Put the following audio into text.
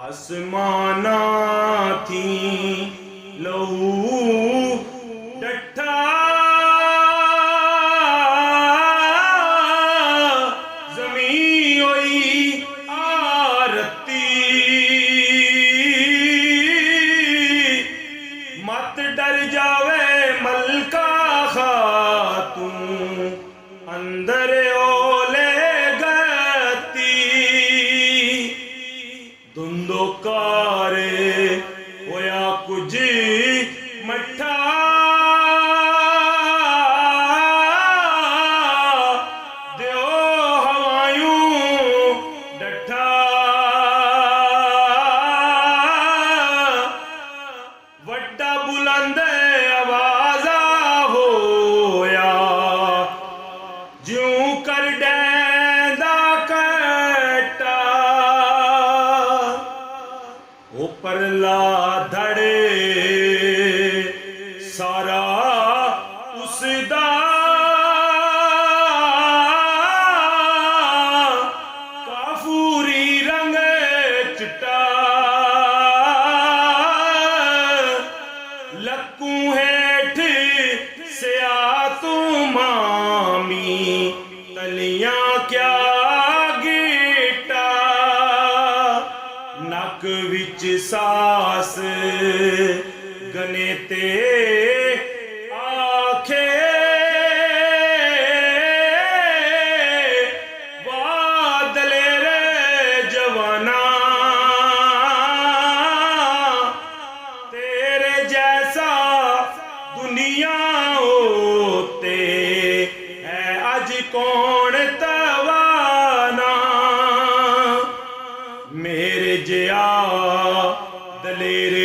आसमाना थी लहू डट्ठा जमी होई आरती मत डर जावे मलका खातूं अंदर ओले गती धुंधोकारे होया कुछ मठा दियो हवायूं डठा वड्डा बुलंद आवाजा होया ज्यों कर डैंदा कट्टा परला धड़े सारा उसदा काफूरी रंग चिट्टा लक्कू हेठ सिया तू मामी तलियां क्या गिटा नक विच सास गने ते आखे बादले रे जवाना तेरे जैसा दुनिया होते है अज कौन तवाना मेरे जिया दलेर